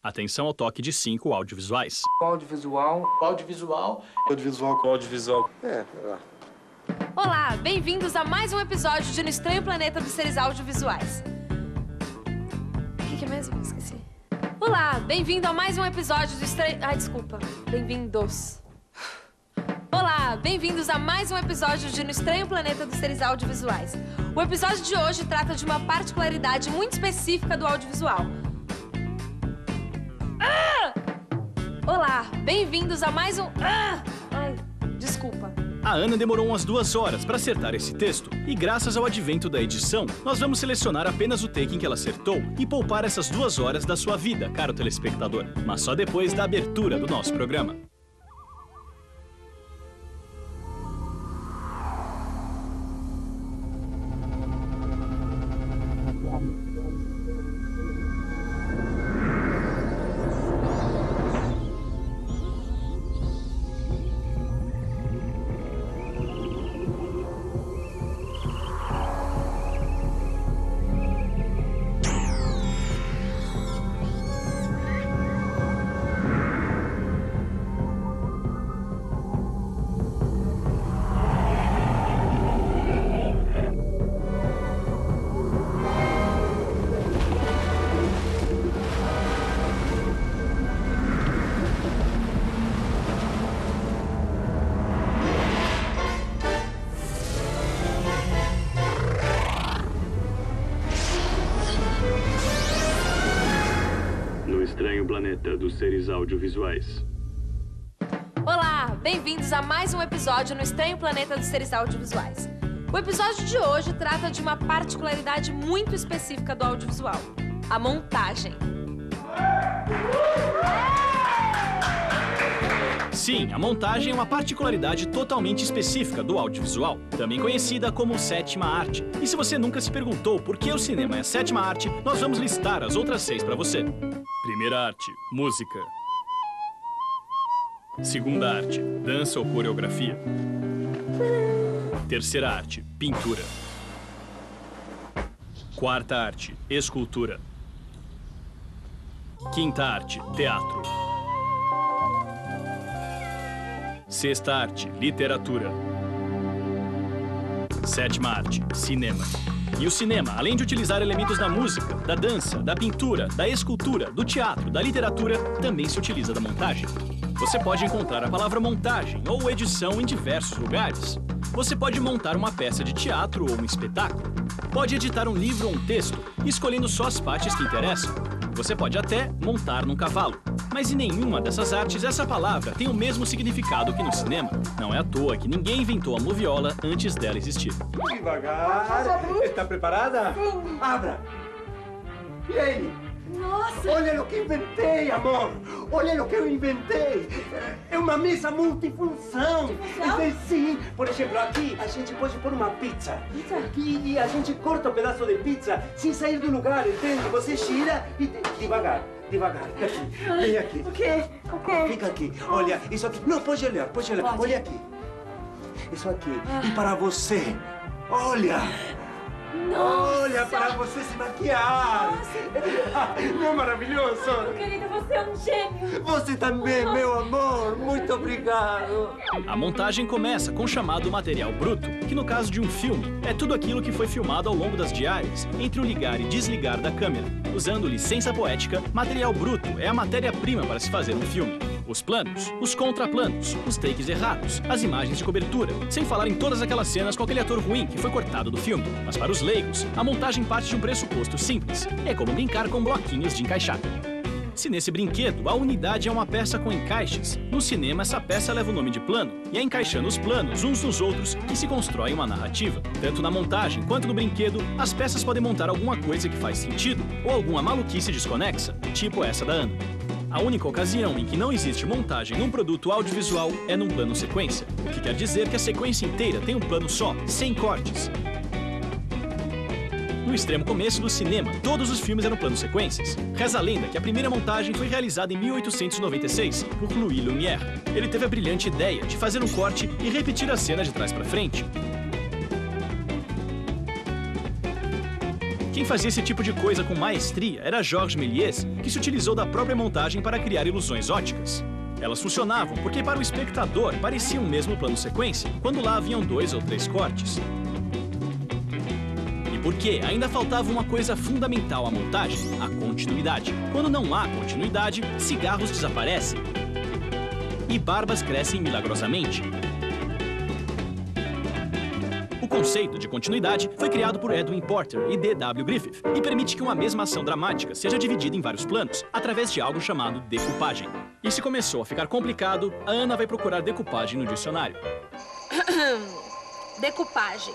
Atenção ao toque de 5 audiovisuais. Audiovisual. Audiovisual. Audiovisual. Audiovisual. Olá, bem-vindos a mais um episódio de No Estranho Planeta dos Seres Audiovisuais. O que é mesmo? Esqueci. Olá, bem-vindo a mais um episódio do Estranho... Ai, desculpa. Bem-vindos. Olá, bem-vindos a mais um episódio de No Estranho Planeta dos Seres Audiovisuais. O episódio de hoje trata de uma particularidade muito específica do audiovisual. Olá, bem-vindos a mais um... Ai, desculpa. A Ana demorou umas 2 horas para acertar esse texto e graças ao advento da edição, nós vamos selecionar apenas o take em que ela acertou e poupar essas 2 horas da sua vida, caro telespectador, mas só depois da abertura do nosso programa. Estranho Planeta dos Seres Audiovisuais. Olá, bem-vindos a mais um episódio no Estranho Planeta dos Seres Audiovisuais. O episódio de hoje trata de uma particularidade muito específica do audiovisual: a montagem. Sim, a montagem é uma particularidade totalmente específica do audiovisual, também conhecida como sétima arte. E se você nunca se perguntou por que o cinema é a sétima arte, nós vamos listar as outras 6 para você. Primeira arte, música. Segunda arte, dança ou coreografia. Terceira arte, pintura. Quarta arte, escultura. Quinta arte, teatro. Sexta arte, literatura. Sétima arte, cinema. E o cinema, além de utilizar elementos da música, da dança, da pintura, da escultura, do teatro, da literatura, também se utiliza da montagem. Você pode encontrar a palavra montagem ou edição em diversos lugares. Você pode montar uma peça de teatro ou um espetáculo. Pode editar um livro ou um texto, escolhendo só as partes que interessam. Você pode até montar num cavalo. Mas em nenhuma dessas artes essa palavra tem o mesmo significado que no cinema. Não é à toa que ninguém inventou a moviola antes dela existir. Devagar. Está preparada? Sim. Abra. E aí? Nossa! Olha o que inventei, amor! Olha o que eu inventei! É uma mesa multifunção! Sim, por exemplo, aqui a gente pode pôr uma pizza. E a gente corta um pedaço de pizza sem sair do lugar, entende? Você gira e devagar. Devagar, aqui, vem aqui. O quê? O quê? Fica aqui, olha, isso aqui. Não, pode olhar, olha aqui. Isso aqui, e para você, olha! Nossa! Olha para você se maquiar! Não é maravilhoso? Querida, você é um gênio! Você também, meu amor! Muito obrigado! A montagem começa com o chamado material bruto, que no caso de um filme, é tudo aquilo que foi filmado ao longo das diárias, entre o ligar e desligar da câmera. Usando licença poética, material bruto é a matéria-prima para se fazer um filme. Os planos, os contraplanos, os takes errados, as imagens de cobertura, sem falar em todas aquelas cenas com aquele ator ruim que foi cortado do filme. Mas para os leigos, a montagem parte de um pressuposto simples. É como brincar com bloquinhos de encaixar. Se nesse brinquedo a unidade é uma peça com encaixes, no cinema essa peça leva o nome de plano, e é encaixando os planos uns nos outros que se constrói uma narrativa. Tanto na montagem quanto no brinquedo, as peças podem montar alguma coisa que faz sentido, ou alguma maluquice desconexa, tipo essa da Ana. A única ocasião em que não existe montagem num produto audiovisual é num plano sequência, o que quer dizer que a sequência inteira tem um plano só, sem cortes. No extremo começo do cinema, todos os filmes eram plano sequências. Reza a lenda que a primeira montagem foi realizada em 1896 por Louis Lumière. Ele teve a brilhante ideia de fazer um corte e repetir a cena de trás para frente. Quem fazia esse tipo de coisa com maestria era Georges Méliès, que se utilizou da própria montagem para criar ilusões óticas. Elas funcionavam porque para o espectador parecia um mesmo plano sequência, quando lá haviam 2 ou 3 cortes. E porque ainda faltava uma coisa fundamental à montagem, a continuidade. Quando não há continuidade, cigarros desaparecem e barbas crescem milagrosamente. O conceito de continuidade foi criado por Edwin Porter e D.W. Griffith e permite que uma mesma ação dramática seja dividida em vários planos, através de algo chamado decupagem. E se começou a ficar complicado, a Ana vai procurar decupagem no dicionário. Decupagem.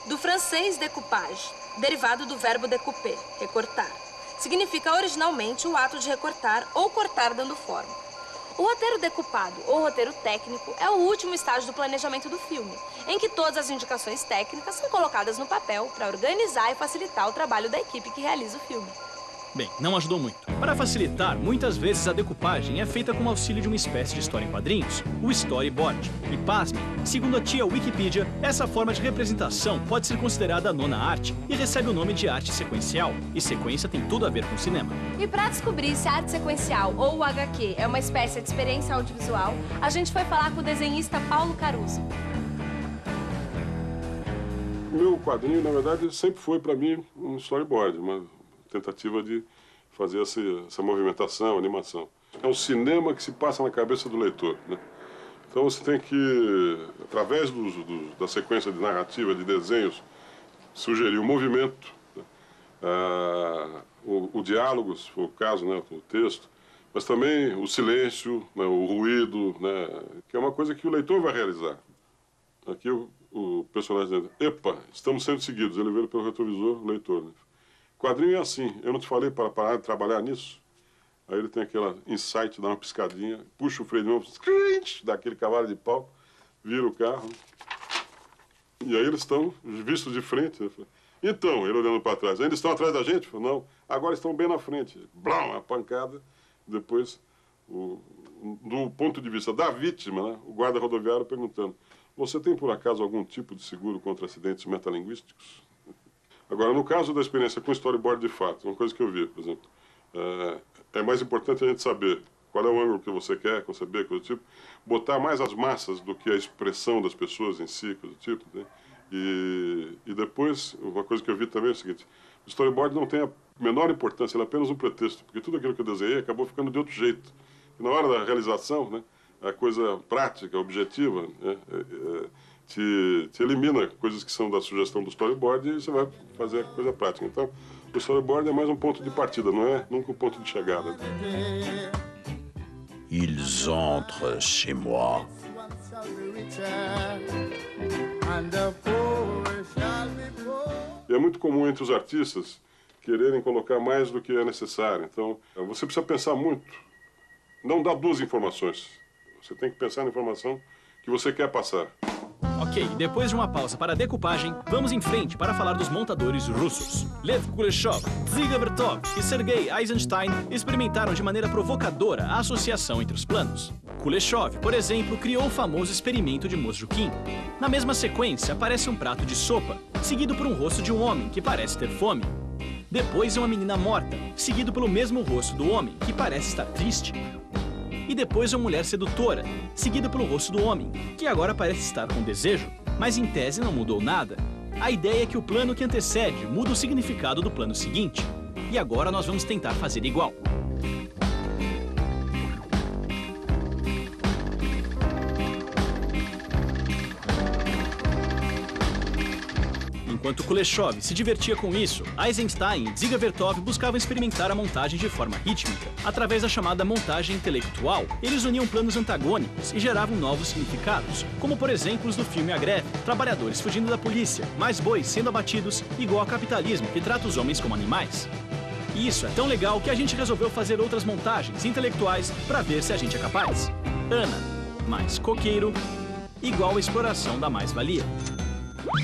Do francês découpage, derivado do verbo découper, recortar. Significa originalmente o ato de recortar ou cortar dando forma. O roteiro decupado, ou roteiro técnico, é o último estágio do planejamento do filme, em que todas as indicações técnicas são colocadas no papel para organizar e facilitar o trabalho da equipe que realiza o filme. Bem, não ajudou muito. Para facilitar, muitas vezes a decupagem é feita com o auxílio de uma espécie de história em quadrinhos, o storyboard. E pasme, segundo a tia Wikipedia, essa forma de representação pode ser considerada a nona arte e recebe o nome de arte sequencial. E sequência tem tudo a ver com cinema. E para descobrir se a arte sequencial, ou o HQ, é uma espécie de experiência audiovisual, a gente foi falar com o desenhista Paulo Caruso. O meu quadrinho, na verdade, sempre foi para mim um storyboard, uma tentativa de fazer essa movimentação, animação. É um cinema que se passa na cabeça do leitor, né? Então você tem que, através da sequência de narrativa, de desenhos, sugerir o movimento, né? o diálogo, se for o caso, né? O texto, mas também o silêncio, né? O ruído, né? Que é uma coisa que o leitor vai realizar. Aqui o personagem diz, epa, estamos sendo seguidos, ele vê pelo retrovisor, o leitor, né? Quadrinho é assim, eu não te falei para parar de trabalhar nisso? Aí ele tem aquela insight, dá uma piscadinha, puxa o freio de novo, dá aquele cavalo de pau, vira o carro. E aí eles estão vistos de frente. Então, ele olhando para trás, ainda estão atrás da gente? Não, agora estão bem na frente. Blum, a pancada. Depois, do ponto de vista da vítima, né, o guarda rodoviário perguntando, você tem por acaso algum tipo de seguro contra acidentes metalinguísticos? Agora, no caso da experiência com storyboard de fato, uma coisa que eu vi, por exemplo, é mais importante a gente saber qual é o ângulo que você quer conceber, coisa do tipo, botar mais as massas do que a expressão das pessoas em si, coisa do tipo, né? E depois, uma coisa que eu vi também é o seguinte, o storyboard não tem a menor importância, ele é apenas um pretexto, porque tudo aquilo que eu desenhei acabou ficando de outro jeito. E na hora da realização, né, a coisa prática, objetiva, né, te elimina coisas que são da sugestão do storyboard e você vai fazer a coisa prática. Então, o storyboard é mais um ponto de partida, não é nunca um ponto de chegada. Ils entrent chez moi. E é muito comum entre os artistas quererem colocar mais do que é necessário. Então, você precisa pensar muito. Não dá duas informações. Você tem que pensar na informação que você quer passar. Ok, depois de uma pausa para a decupagem, vamos em frente para falar dos montadores russos. Lev Kuleshov, Dziga Vertov e Sergei Eisenstein experimentaram de maneira provocadora a associação entre os planos. Kuleshov, por exemplo, criou o famoso experimento de Mosjukin. Na mesma sequência, aparece um prato de sopa, seguido por um rosto de um homem que parece ter fome. Depois, uma menina morta, seguido pelo mesmo rosto do homem, que parece estar triste. E depois uma mulher sedutora, seguida pelo rosto do homem, que agora parece estar com desejo, mas em tese não mudou nada. A ideia é que o plano que antecede muda o significado do plano seguinte. E agora nós vamos tentar fazer igual. Enquanto Kuleshov se divertia com isso, Eisenstein e Dziga Vertov buscavam experimentar a montagem de forma rítmica. Através da chamada montagem intelectual, eles uniam planos antagônicos e geravam novos significados, como por exemplo os do filme A Greve, trabalhadores fugindo da polícia, mais bois sendo abatidos, igual ao capitalismo que trata os homens como animais. E isso é tão legal que a gente resolveu fazer outras montagens intelectuais para ver se a gente é capaz. Ana, mais coqueiro, igual a exploração da mais-valia.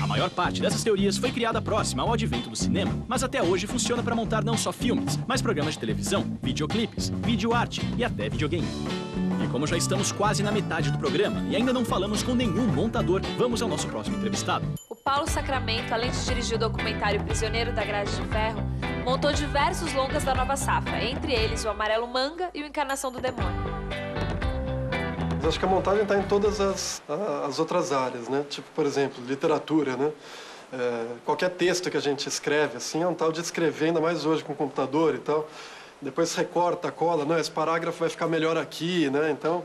A maior parte dessas teorias foi criada próxima ao advento do cinema, mas até hoje funciona para montar não só filmes, mas programas de televisão, videoclipes, videoarte e até videogame. E como já estamos quase na metade do programa e ainda não falamos com nenhum montador, vamos ao nosso próximo entrevistado. O Paulo Sacramento, além de dirigir o documentário Prisioneiro da Grade de Ferro, montou diversos longas da nova safra, entre eles o Amarelo Manga e o Encarnação do Demônio. Mas acho que a montagem está em todas as outras áreas, né? Tipo, por exemplo, literatura, né? Qualquer texto que a gente escreve, assim, é um tal de escrever, ainda mais hoje com computador e tal. Depois recorta, cola, não, esse parágrafo vai ficar melhor aqui, né? Então,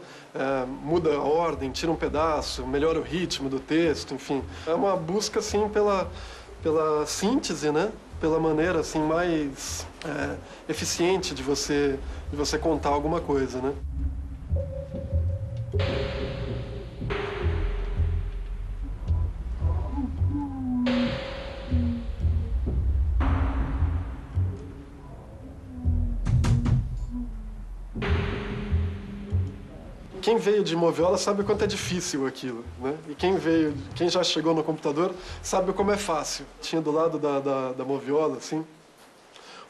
muda a ordem, tira um pedaço, melhora o ritmo do texto, enfim. É uma busca, assim, pela síntese, né? Pela maneira, assim, mais eficiente de você contar alguma coisa, né? Quem veio de moviola sabe o quanto é difícil aquilo, né? E quem já chegou no computador sabe como é fácil. Tinha do lado da moviola, assim,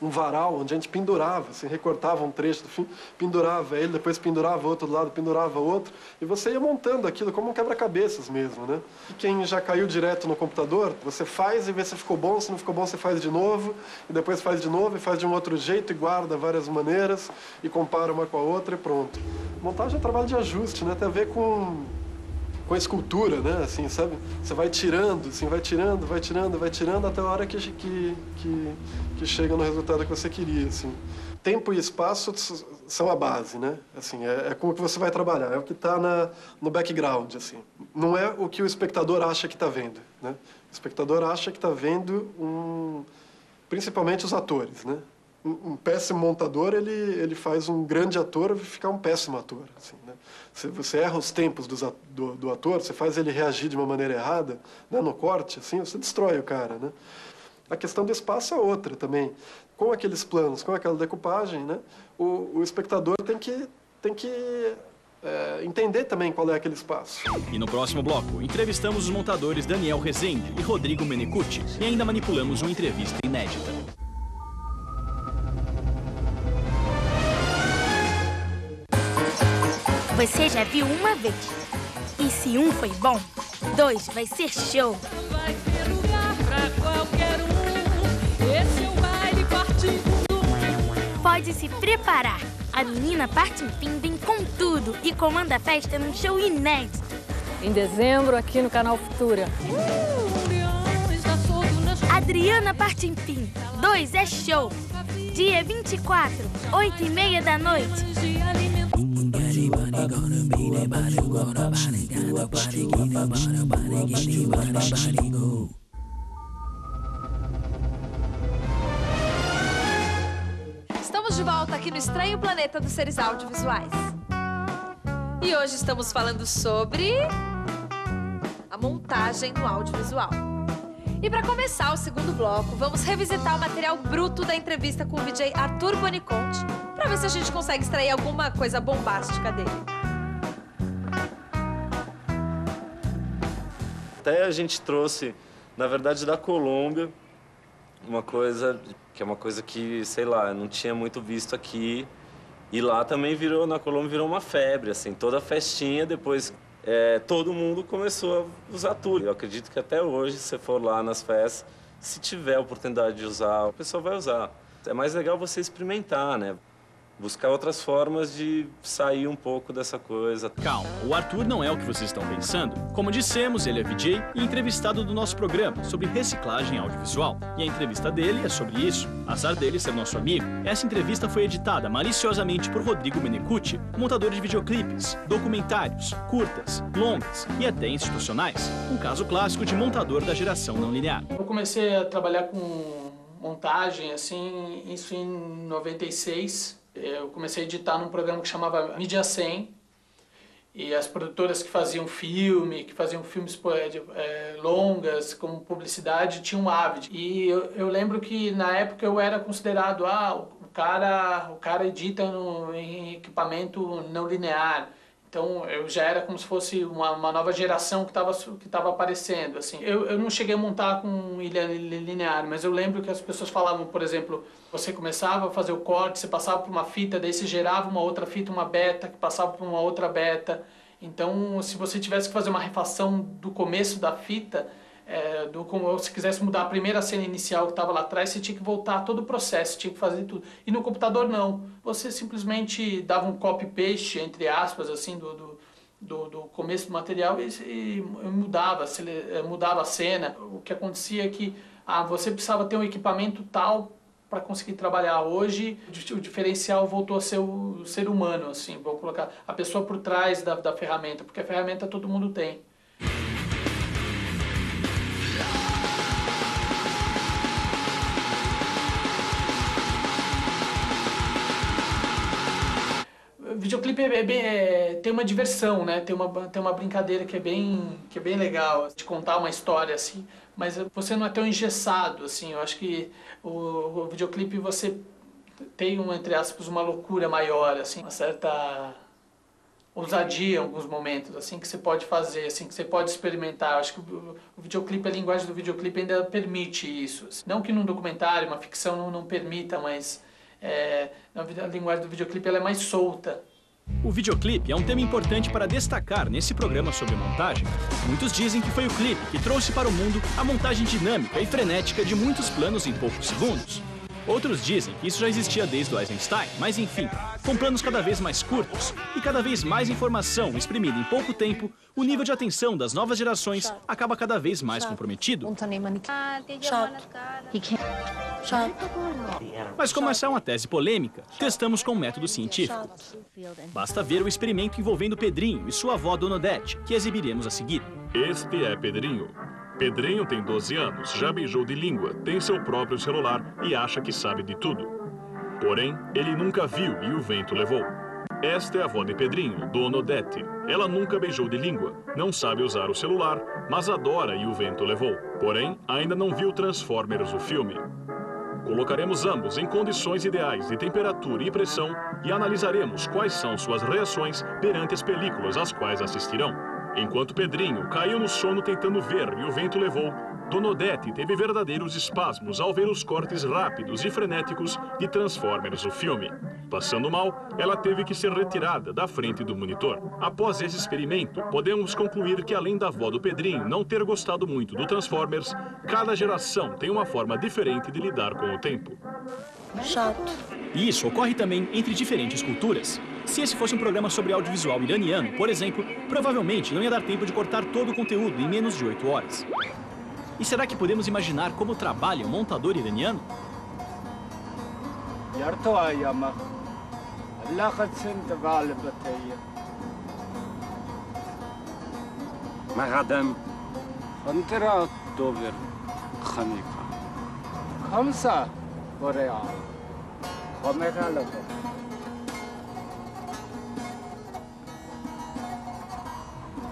um varal onde a gente pendurava, assim, recortava um trecho do fim, pendurava ele, depois pendurava outro do lado, pendurava outro, e você ia montando aquilo como um quebra-cabeças mesmo, né? E quem já caiu direto no computador, você faz e vê se ficou bom, se não ficou bom você faz de novo, e depois faz de novo e faz de um outro jeito e guarda várias maneiras e compara uma com a outra e pronto. Montagem é trabalho de ajuste, né? Tem a ver com a escultura, né? Assim, sabe? Você vai tirando, assim, vai tirando até a hora que chega no resultado que você queria, assim. Tempo e espaço são a base, né? Assim, é como que você vai trabalhar, é o que está no background, assim. Não é o que o espectador acha que está vendo, né? O espectador acha que está vendo principalmente os atores, né? Um péssimo montador, ele faz um grande ator ficar um péssimo ator, assim, né? Se você erra os tempos do ator, você faz ele reagir de uma maneira errada, né, no corte, assim, você destrói o cara, né? A questão do espaço é outra também. Com aqueles planos, com aquela decupagem, né, o espectador tem que entender também qual é aquele espaço. E no próximo bloco, entrevistamos os montadores Daniel Rezende e Rodrigo Menecucci e ainda manipulamos uma entrevista inédita. Você já viu uma vez. E se um foi bom, 2 vai ser show. Vai ter lugar pra qualquer um. Esse é o baile partido. Pode se preparar. A menina Parte Enfim vem com tudo e comanda a festa num show inédito. Em dezembro, aqui no Canal Futura. Adriana Parte Enfim, 2 é show. Dia 24, 8h30 da noite. Estamos de volta aqui no Estranho Planeta dos Seres Audiovisuais. E hoje estamos falando sobre a montagem no audiovisual. E para começar o segundo bloco, vamos revisitar o material bruto da entrevista com o VJ Arthur Boniconte, para ver se a gente consegue extrair alguma coisa bombástica dele. Até a gente trouxe, na verdade, da Colômbia, uma coisa que, sei lá, eu não tinha muito visto aqui. E lá também na Colômbia virou uma febre, assim, toda festinha, depois todo mundo começou a usar tudo. Eu acredito que até hoje, se você for lá nas festas, se tiver a oportunidade de usar, o pessoal vai usar. É mais legal você experimentar, né? Buscar outras formas de sair um pouco dessa coisa. Calma, o Arthur não é o que vocês estão pensando. Como dissemos, ele é VJ e entrevistado do nosso programa sobre reciclagem audiovisual. E a entrevista dele é sobre isso. Azar dele ser nosso amigo. Essa entrevista foi editada maliciosamente por Rodrigo Menecucci, montador de videoclipes, documentários, curtas, longas e até institucionais. Um caso clássico de montador da geração não linear. Eu comecei a trabalhar com montagem, assim, isso em 96. Eu comecei a editar num programa que chamava Mídia 100, e as produtoras que faziam filmes longas, como publicidade, tinham um Avid. E eu lembro que na época eu era considerado, o cara edita em equipamento não linear. Então eu já era como se fosse uma nova geração que estava aparecendo, assim. Eu não cheguei a montar com ilha linear, mas eu lembro que as pessoas falavam, por exemplo, você começava a fazer o corte, você passava por uma fita, daí você gerava uma outra fita, uma beta, que passava por uma outra beta. Então, se você tivesse que fazer uma refação do começo da fita, Como se quisesse mudar a primeira cena inicial que estava lá atrás, você tinha que voltar todo o processo, tinha que fazer tudo. E no computador não, você simplesmente dava um copy-paste, entre aspas, assim, do começo do material e mudava a cena. O que acontecia é que você precisava ter um equipamento tal para conseguir trabalhar. Hoje, o diferencial voltou a ser o ser humano, assim, vou colocar a pessoa por trás da ferramenta, porque a ferramenta todo mundo tem. O videoclipe tem uma diversão, né? Tem uma brincadeira que é bem legal, de contar uma história assim, mas você não é tão engessado, assim. Eu acho que o videoclipe você tem, entre aspas, uma loucura maior, assim, uma certa ousadia em alguns momentos, assim, que você pode fazer, assim, que você pode experimentar. Eu acho que o videoclipe, a linguagem do videoclipe ainda permite isso. Não que num documentário, uma ficção não permita, mas a linguagem do videoclipe ela é mais solta. O videoclipe é um tema importante para destacar nesse programa sobre montagem. Muitos dizem que foi o clipe que trouxe para o mundo a montagem dinâmica e frenética de muitos planos em poucos segundos. Outros dizem que isso já existia desde o Eisenstein, mas enfim, com planos cada vez mais curtos e cada vez mais informação exprimida em pouco tempo, o nível de atenção das novas gerações acaba cada vez mais comprometido. Mas como essa é uma tese polêmica, testamos com um método científico. Basta ver o experimento envolvendo Pedrinho e sua avó Dona Odete, que exibiremos a seguir. Este é Pedrinho. Pedrinho tem 12 anos, já beijou de língua, tem seu próprio celular e acha que sabe de tudo. Porém, ele nunca viu e o vento levou. Esta é a avó de Pedrinho, Dona Odete. Ela nunca beijou de língua, não sabe usar o celular, mas adora e o vento levou. Porém, ainda não viu Transformers, o filme. Colocaremos ambos em condições ideais de temperatura e pressão e analisaremos quais são suas reações perante as películas às quais assistirão. Enquanto Pedrinho caiu no sono tentando ver e o vento levou, Dona Odete teve verdadeiros espasmos ao ver os cortes rápidos e frenéticos de Transformers, o filme. Passando mal, ela teve que ser retirada da frente do monitor. Após esse experimento, podemos concluir que além da avó do Pedrinho não ter gostado muito do Transformers, cada geração tem uma forma diferente de lidar com o tempo. Chato. E isso ocorre também entre diferentes culturas. Se esse fosse um programa sobre audiovisual iraniano, por exemplo, provavelmente não ia dar tempo de cortar todo o conteúdo em menos de 8 horas. E será que podemos imaginar como trabalha um montador iraniano?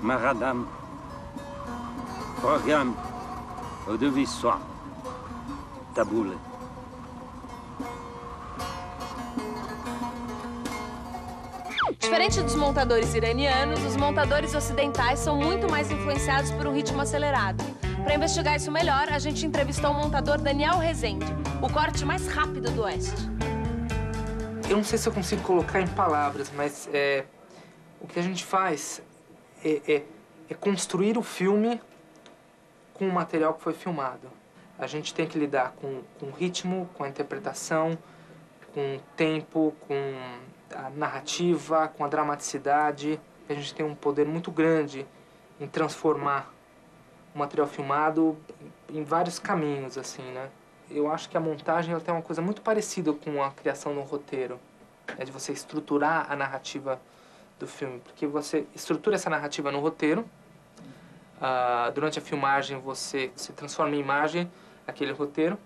Maradam, programme audiovisual, taboule. Diferente dos montadores iranianos, os montadores ocidentais são muito mais influenciados por um ritmo acelerado. Para investigar isso melhor, a gente entrevistou o montador Daniel Rezende, o corte mais rápido do Oeste. Eu não sei se eu consigo colocar em palavras, mas o que a gente faz é construir o filme com o material que foi filmado. A gente tem que lidar com o ritmo, com a interpretação, com o tempo, com a narrativa, com a dramaticidade. A gente tem um poder muito grande em transformar o material filmado em vários caminhos, assim, né? Eu acho que a montagem ela tem uma coisa muito parecida com a criação de um roteiro. É de você estruturar a narrativa do filme, porque você estrutura essa narrativa no roteiro. Durante a filmagem você transforma em imagem aquele roteiro.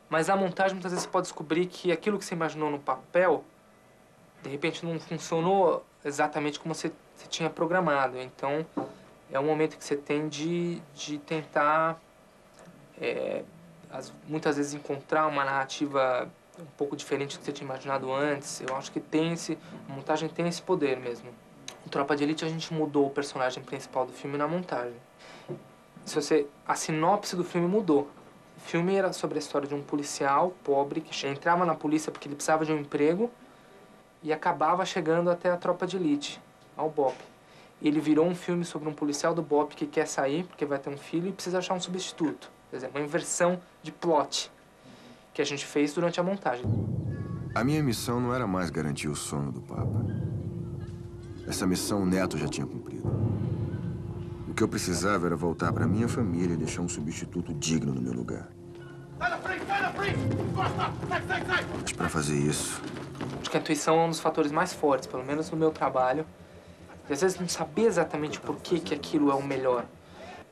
Mas a montagem muitas vezes você pode descobrir que aquilo que você imaginou no papel de repente não funcionou exatamente como você tinha programado. Então é um momento que você tem de tentar muitas vezes encontrar uma narrativa um pouco diferente do que você tinha imaginado antes. Eu acho que a montagem tem esse poder mesmo. Em Tropa de Elite a gente mudou o personagem principal do filme na montagem. A sinopse do filme mudou. O filme era sobre a história de um policial pobre que entrava na polícia porque ele precisava de um emprego e acabava chegando até a Tropa de Elite, ao BOPE. ele virou um filme sobre um policial do BOPE que quer sair porque vai ter um filho e precisa achar um substituto. Quer dizer, uma inversão de plot que a gente fez durante a montagem. A minha missão não era mais garantir o sono do Papa. Essa missão o Neto já tinha cumprido. O que eu precisava era voltar para minha família e deixar um substituto digno no meu lugar. Mas para fazer isso... Acho que a intuição é um dos fatores mais fortes, pelo menos no meu trabalho. E às vezes não saber exatamente por que aquilo é o melhor.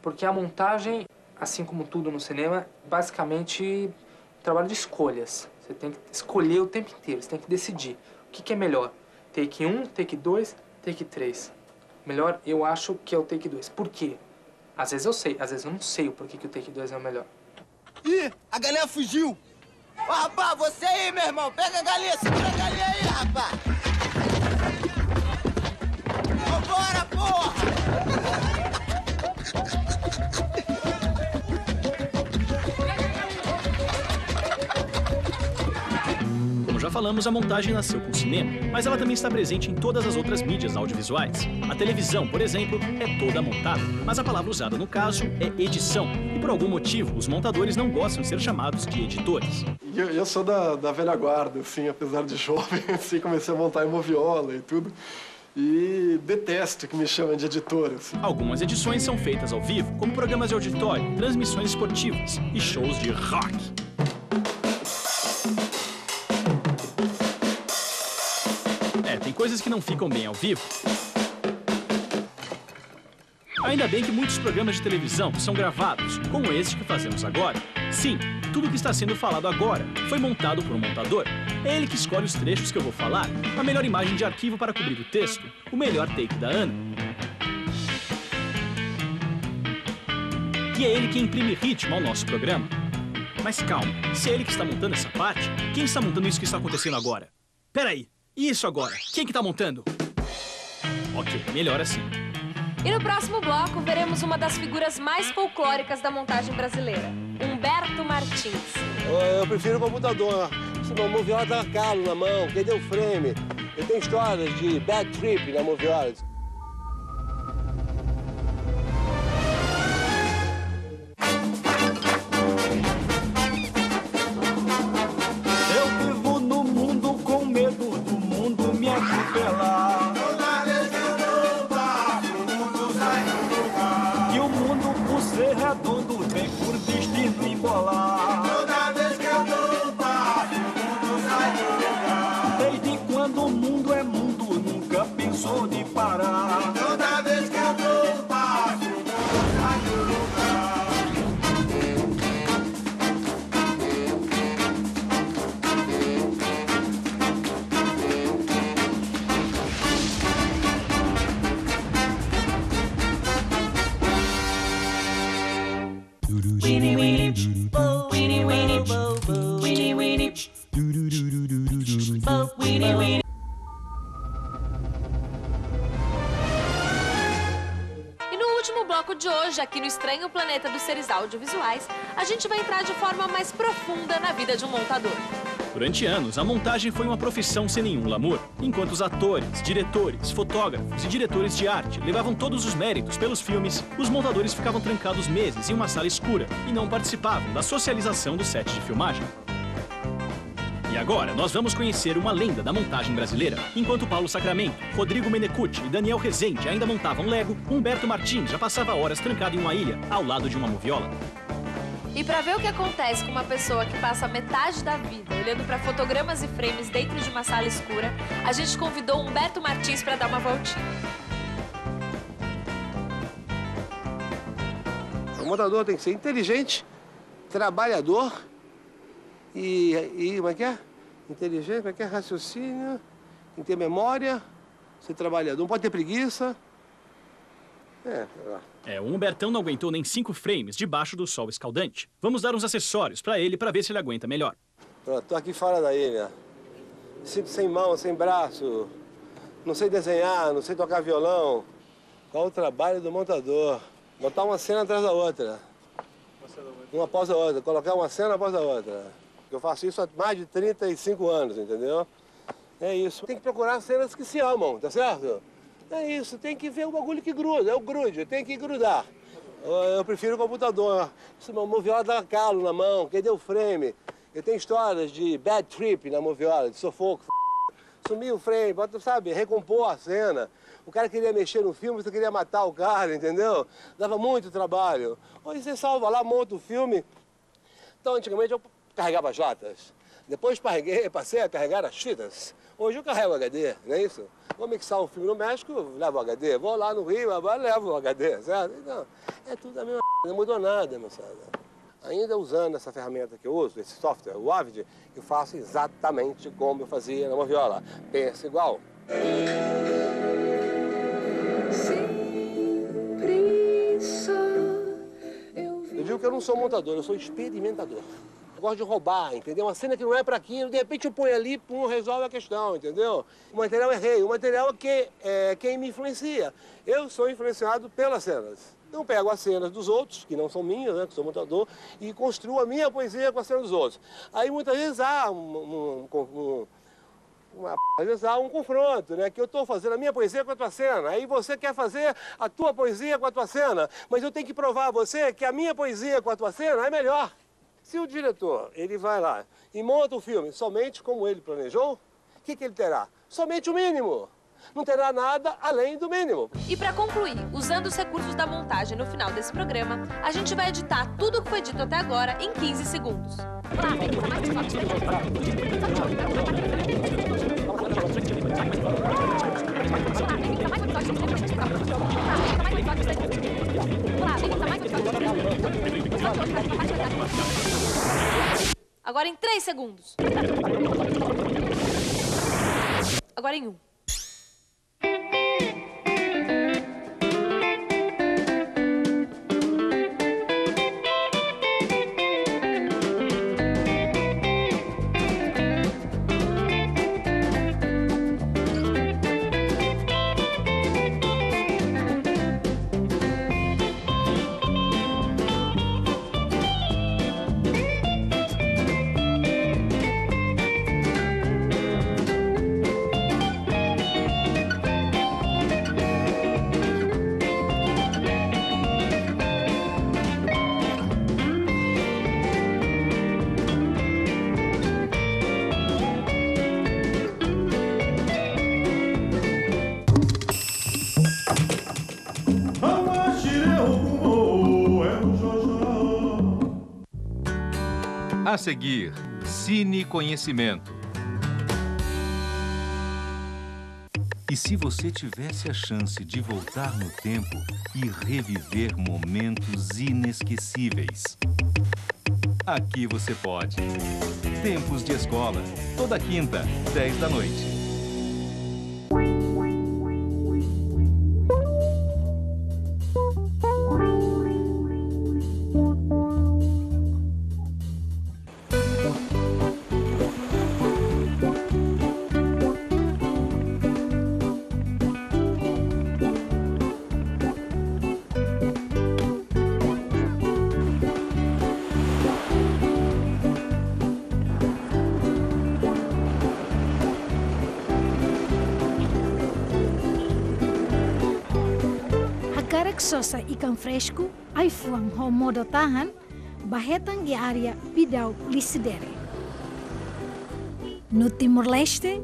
Porque a montagem, assim como tudo no cinema, basicamente é um trabalho de escolhas. Você tem que escolher o tempo inteiro, você tem que decidir o que é melhor. Take 1, take 2, take 3. Melhor, eu acho que é o take 2. Por quê? Às vezes eu sei, às vezes eu não sei o porquê que o take 2 é o melhor. Ih, a galinha fugiu! Ô, rapaz, você aí, meu irmão! Pega a galinha, segura a galinha aí, rapaz! Vambora, porra! Como já falamos, a montagem nasceu com o cinema, mas ela também está presente em todas as outras mídias audiovisuais. A televisão, por exemplo, é toda montada, mas a palavra usada no caso é edição. E por algum motivo, os montadores não gostam de ser chamados de editores. Eu sou da velha guarda, assim, apesar de jovem, assim, comecei a montar moviola e tudo. E detesto que me chamem de editor, assim. Algumas edições são feitas ao vivo, como programas de auditório, transmissões esportivas e shows de rock. Tem coisas que não ficam bem ao vivo. Ainda bem que muitos programas de televisão são gravados, como este que fazemos agora. Sim, tudo que está sendo falado agora foi montado por um montador. É ele que escolhe os trechos que eu vou falar, a melhor imagem de arquivo para cobrir o texto, o melhor take da Ana. E é ele que imprime ritmo ao nosso programa. Mas calma, se é ele que está montando essa parte, quem está montando isso que está acontecendo agora? Peraí! E isso agora? Quem que tá montando? Ok, melhor assim. E no próximo bloco, veremos uma das figuras mais folclóricas da montagem brasileira, Humberto Martins. Eu prefiro o computador. Senão a moviola tá calo na mão, cadê o frame? Eu tenho histórias de bad trip na moviola. Toda vez que eu dou passo, o mundo sai do lugar. Que o mundo, por ser redondo, tem por destino embolar. Toda vez que eu dou passo, o mundo sai do lugar. Desde quando o mundo é mundo, nunca pensou de parar. Toda vez que eu dou passo, o mundo sai do lugar. Weenie weenie, oh weenie weenie, weenie weenie, oh weenie weenie. E no último bloco de hoje, aqui no Estranho Planeta dos Seres Audiovisuais, a gente vai entrar de forma mais profunda na vida de um montador. Durante anos, a montagem foi uma profissão sem nenhum glamour, enquanto os atores, diretores, fotógrafos e diretores de arte levavam todos os méritos pelos filmes, os montadores ficavam trancados meses em uma sala escura e não participavam da socialização do set de filmagem. E agora, nós vamos conhecer uma lenda da montagem brasileira. Enquanto Paulo Sacramento, Rodrigo Menecute e Daniel Rezende ainda montavam Lego, Humberto Martins já passava horas trancado em uma ilha, ao lado de uma moviola. E para ver o que acontece com uma pessoa que passa metade da vida olhando para fotogramas e frames dentro de uma sala escura, a gente convidou Humberto Martins para dar uma voltinha. O montador tem que ser inteligente, trabalhador e como é que é? Inteligente, como é que é? Raciocínio, tem que ter memória, ser trabalhador, não pode ter preguiça. O Humbertão não aguentou nem 5 frames debaixo do sol escaldante. Vamos dar uns acessórios pra ele pra ver se ele aguenta melhor. Pronto, tô aqui fora da ilha. Sinto sem mão, sem braço. Não sei desenhar, não sei tocar violão. Qual o trabalho do montador? Botar uma cena atrás da outra. Uma após a outra. Colocar uma cena após a outra. Eu faço isso há mais de 35 anos, entendeu? É isso. Tem que procurar cenas que se amam, tá certo? É isso, tem que ver o bagulho que gruda, é o grude, tem que grudar. Eu prefiro o computador. Isso, uma moviola dá calo na mão, cadê o frame? Eu tenho histórias de bad trip na moviola, de sufoco. Sumiu o frame, sabe, recompor a cena. O cara queria mexer no filme, você queria matar o cara, entendeu? Dava muito trabalho. Hoje você salva lá, monta o filme. Então, antigamente eu carregava as latas. Depois passei a carregar as fitas. Hoje eu carrego o HD, não é isso? Vou mixar um filme no México, levo o HD. Vou lá no Rio, levo o HD, certo? Então, é tudo a mesma não mudou nada, moçada. Ainda usando essa ferramenta que eu uso, esse software, o Avid, eu faço exatamente como eu fazia na moviola. Pensa igual. Eu digo que eu não sou montador, eu sou experimentador. Eu gosto de roubar, entendeu? Uma cena que não é pra aquilo, de repente eu ponho ali, pum, resolve a questão, entendeu? O material é rei, o material é quem me influencia. Eu sou influenciado pelas cenas. Então pego as cenas dos outros, que não são minhas, né, que sou montador, e construo a minha poesia com as cenas dos outros. Aí muitas vezes há um confronto, né? Que eu estou fazendo a minha poesia com a tua cena, aí você quer fazer a tua poesia com a tua cena, mas eu tenho que provar a você que a minha poesia com a tua cena é melhor. Se o diretor, ele vai lá e monta o filme somente como ele planejou, o que ele terá? Somente o mínimo. Não terá nada além do mínimo. E para concluir, usando os recursos da montagem no final desse programa, a gente vai editar tudo o que foi dito até agora em 15 segundos. Agora em 3 segundos. Agora em 1. A seguir, Cine Conhecimento. E se você tivesse a chance de voltar no tempo e reviver momentos inesquecíveis? Aqui você pode. Tempos de Escola, toda quinta, 10 da noite. Sosa ikan fresco, aifuang ho modo tahan, bahetang di área Bidau Lisidere. No Timor-Leste,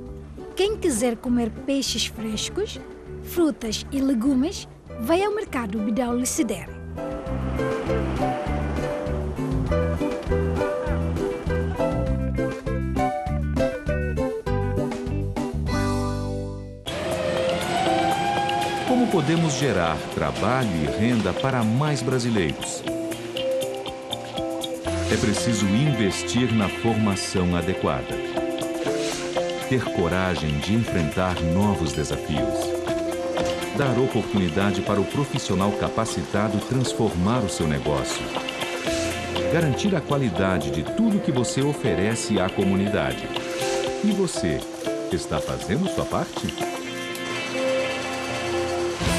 quem quiser comer peixes frescos, frutas e legumes, vai ao mercado Bidau Lisidere. Como podemos gerar trabalho e renda para mais brasileiros? É preciso investir na formação adequada. Ter coragem de enfrentar novos desafios. Dar oportunidade para o profissional capacitado transformar o seu negócio. Garantir a qualidade de tudo que você oferece à comunidade. E você, está fazendo sua parte?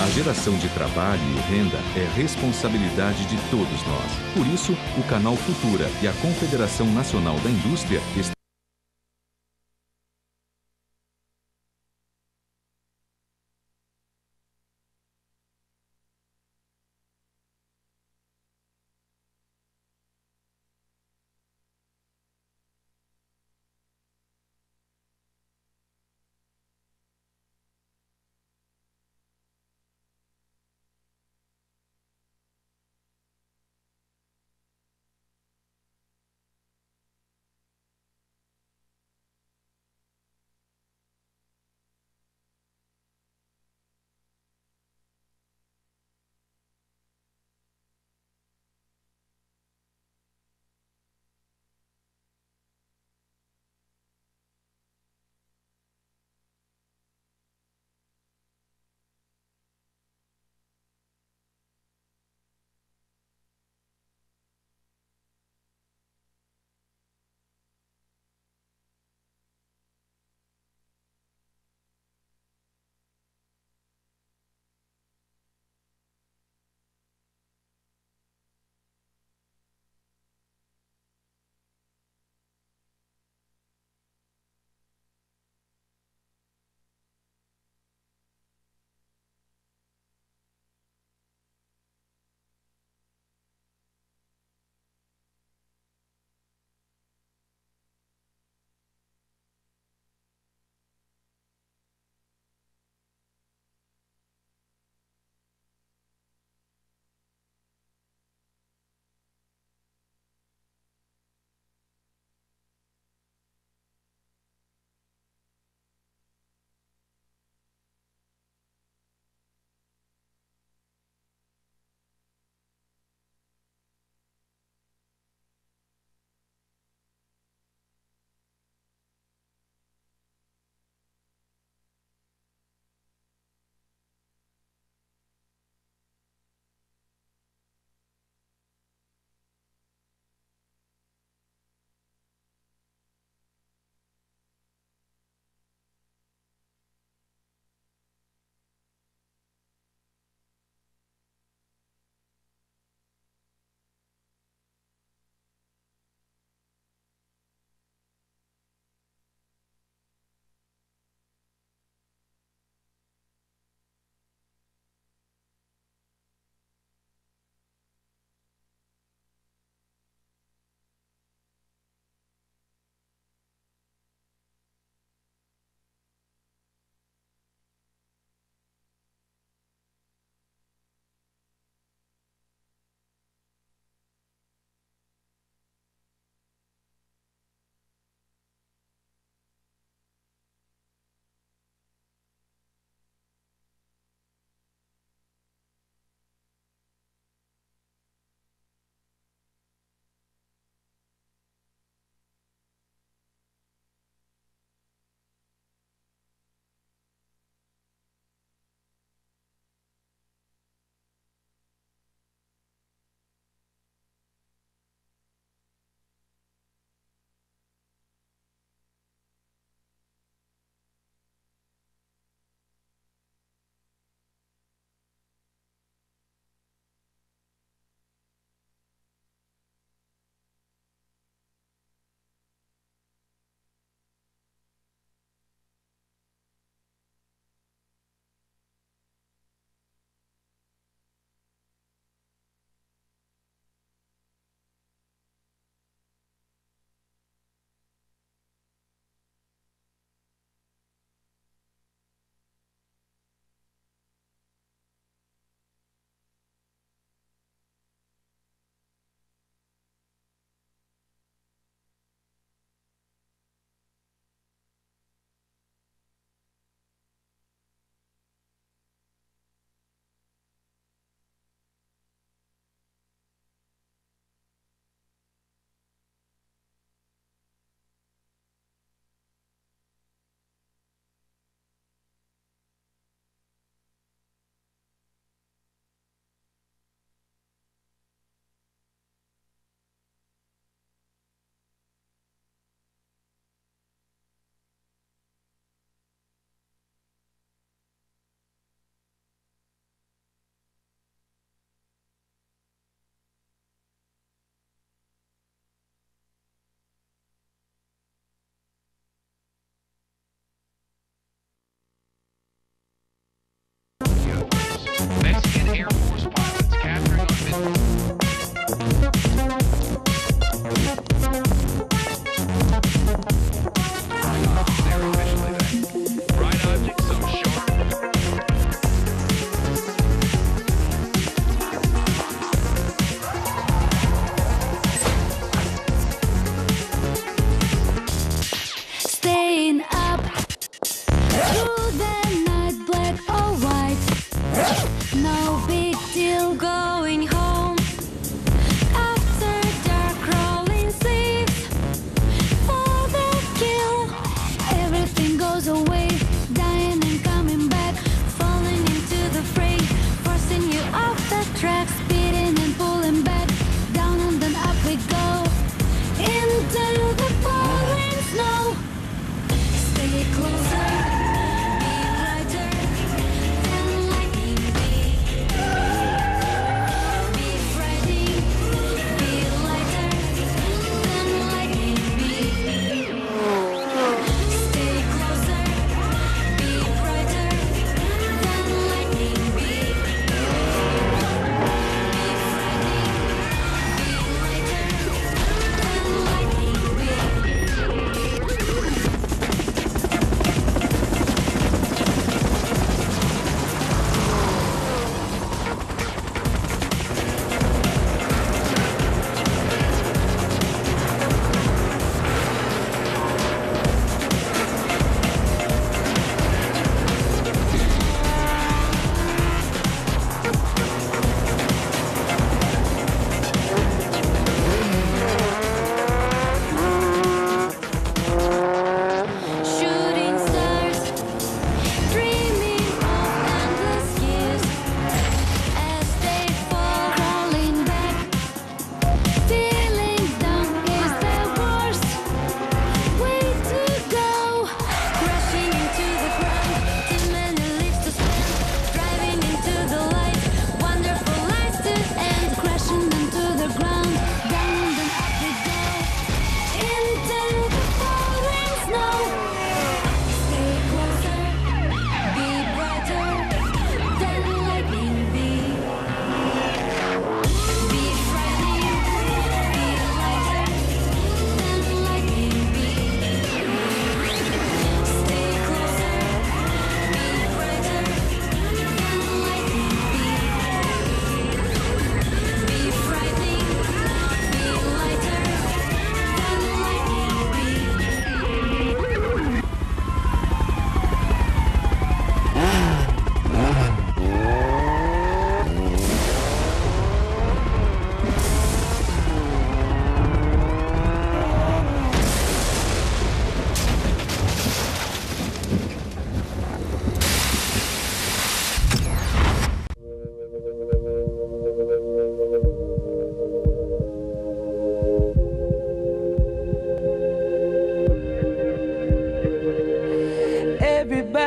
A geração de trabalho e renda é responsabilidade de todos nós. Por isso, o Canal Futura e a Confederação Nacional da Indústria estão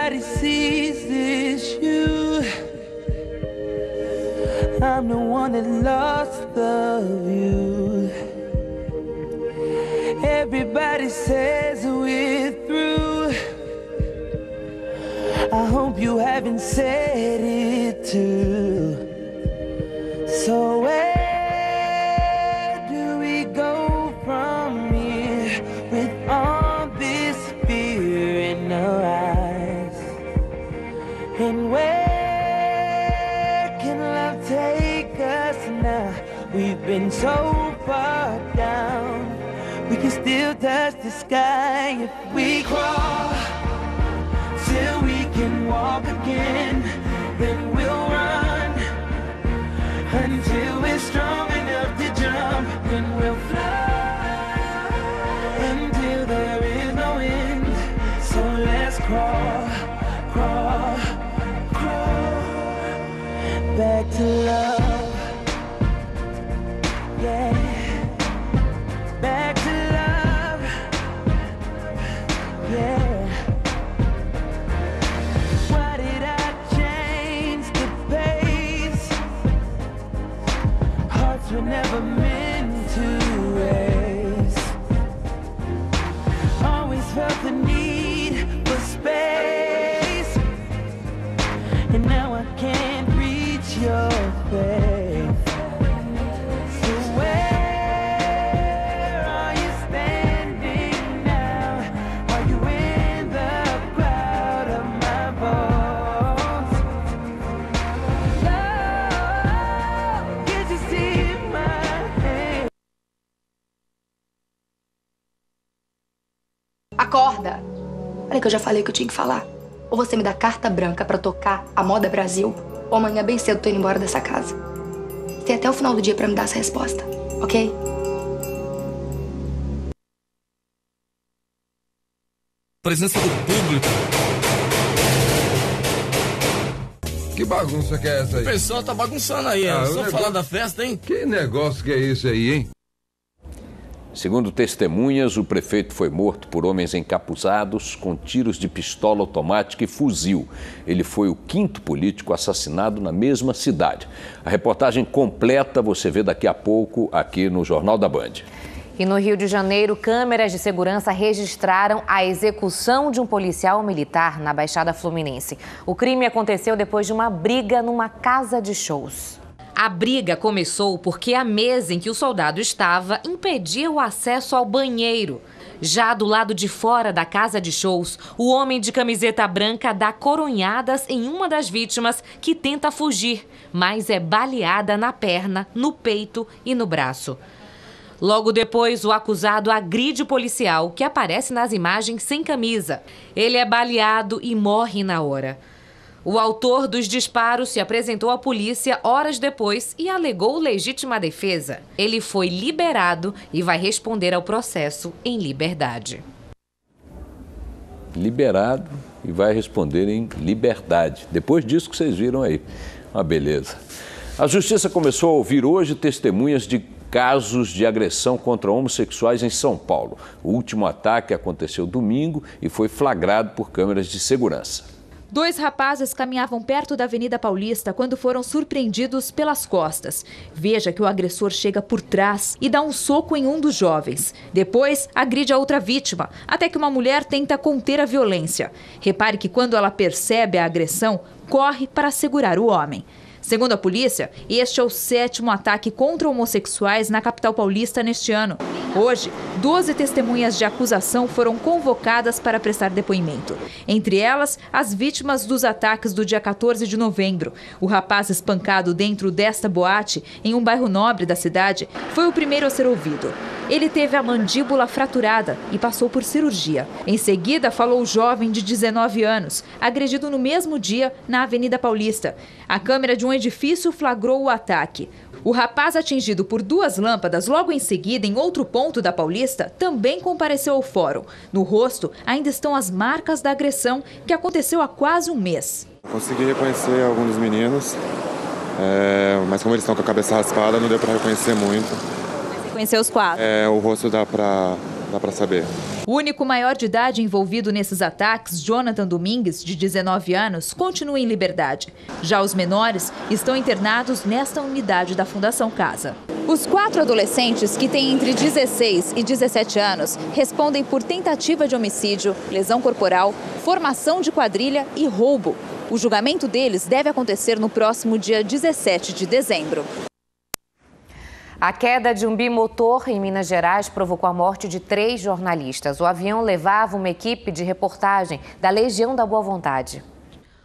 Everybody sees this you. I'm the one that lost the view. Everybody says we're through. I hope you haven't said it too. So where do we go from here with all this fear in our eyes? And where can love take us now? We've been so far down, we can still touch the sky if we crawl till we can walk again. Then we'll run until we're strong enough to jump. Then we'll fly until there is no end. So let's crawl, crawl, crawl back to love. Yeah, back to love. Yeah. Why did I change the pace? Hearts were never meant to race. Always felt the need for space, and now I can't reach your face. So where are you standing now? Are you in the crowd of my bones? Love, can't you see my hand? Acorda! Olha que eu já falei que eu tinha que falar. Ou você me dá carta branca pra tocar a Moda Brasil, ou amanhã bem cedo eu tô indo embora dessa casa. Tem até o final do dia pra me dar essa resposta, ok? Presença do público. Que bagunça que é essa aí? O pessoal tá bagunçando aí, só falar da festa, hein? Que negócio que é esse aí, hein? Segundo testemunhas, o prefeito foi morto por homens encapuzados com tiros de pistola automática e fuzil. Ele foi o 5º político assassinado na mesma cidade. A reportagem completa você vê daqui a pouco aqui no Jornal da Band. E no Rio de Janeiro, câmeras de segurança registraram a execução de um policial militar na Baixada Fluminense. O crime aconteceu depois de uma briga numa casa de shows. A briga começou porque a mesa em que o soldado estava impedia o acesso ao banheiro. Já do lado de fora da casa de shows, o homem de camiseta branca dá coronhadas em uma das vítimas que tenta fugir, mas é baleada na perna, no peito e no braço. Logo depois, o acusado agride o policial, que aparece nas imagens sem camisa. Ele é baleado e morre na hora. O autor dos disparos se apresentou à polícia horas depois e alegou legítima defesa. Ele foi liberado e vai responder ao processo em liberdade. Liberado e vai responder em liberdade. Depois disso que vocês viram aí. Uma beleza. A justiça começou a ouvir hoje testemunhas de casos de agressão contra homossexuais em São Paulo. O último ataque aconteceu domingo e foi flagrado por câmeras de segurança. 2 rapazes caminhavam perto da Avenida Paulista quando foram surpreendidos pelas costas. Veja que o agressor chega por trás e dá um soco em um dos jovens. Depois, agride a outra vítima, até que uma mulher tenta conter a violência. Repare que quando ela percebe a agressão, corre para segurar o homem. Segundo a polícia, este é o 7º ataque contra homossexuais na capital paulista neste ano. Hoje, 12 testemunhas de acusação foram convocadas para prestar depoimento. Entre elas, as vítimas dos ataques do dia 14 de novembro. O rapaz espancado dentro desta boate, em um bairro nobre da cidade, foi o primeiro a ser ouvido. Ele teve a mandíbula fraturada e passou por cirurgia. Em seguida, falou o jovem de 19 anos, agredido no mesmo dia na Avenida Paulista. A câmera de um edifício flagrou o ataque. O rapaz atingido por 2 lâmpadas logo em seguida em outro ponto da Paulista também compareceu ao fórum. No rosto ainda estão as marcas da agressão que aconteceu há quase um mês. Consegui reconhecer alguns dos meninos, mas como eles estão com a cabeça raspada, não deu para reconhecer muito. Você conheceu os 4? O rosto dá para dá para saber. O único maior de idade envolvido nesses ataques, Jonathan Domingues, de 19 anos, continua em liberdade. Já os menores estão internados nesta unidade da Fundação Casa. Os 4 adolescentes, que têm entre 16 e 17 anos, respondem por tentativa de homicídio, lesão corporal, formação de quadrilha e roubo. O julgamento deles deve acontecer no próximo dia 17 de dezembro. A queda de um bimotor em Minas Gerais provocou a morte de 3 jornalistas. O avião levava uma equipe de reportagem da Legião da Boa Vontade.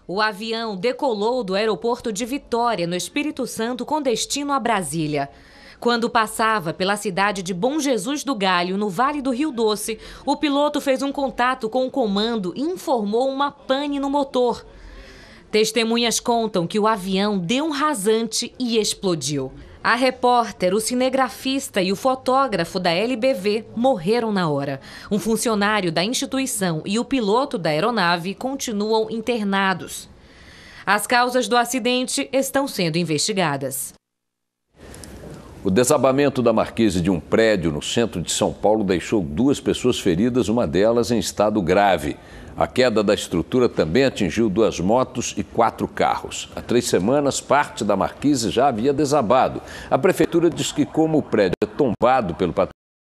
O avião decolou do aeroporto de Vitória, no Espírito Santo, com destino a Brasília. Quando passava pela cidade de Bom Jesus do Galho, no Vale do Rio Doce, o piloto fez um contato com o comando e informou uma pane no motor. Testemunhas contam que o avião deu um rasante e explodiu. A repórter, o cinegrafista e o fotógrafo da LBV morreram na hora. Um funcionário da instituição e o piloto da aeronave continuam internados. As causas do acidente estão sendo investigadas. O desabamento da marquise de um prédio no centro de São Paulo deixou 2 pessoas feridas, uma delas em estado grave. A queda da estrutura também atingiu 2 motos e 4 carros. Há 3 semanas, parte da marquise já havia desabado. A prefeitura diz que, como o prédio é tombado pelo patrimônio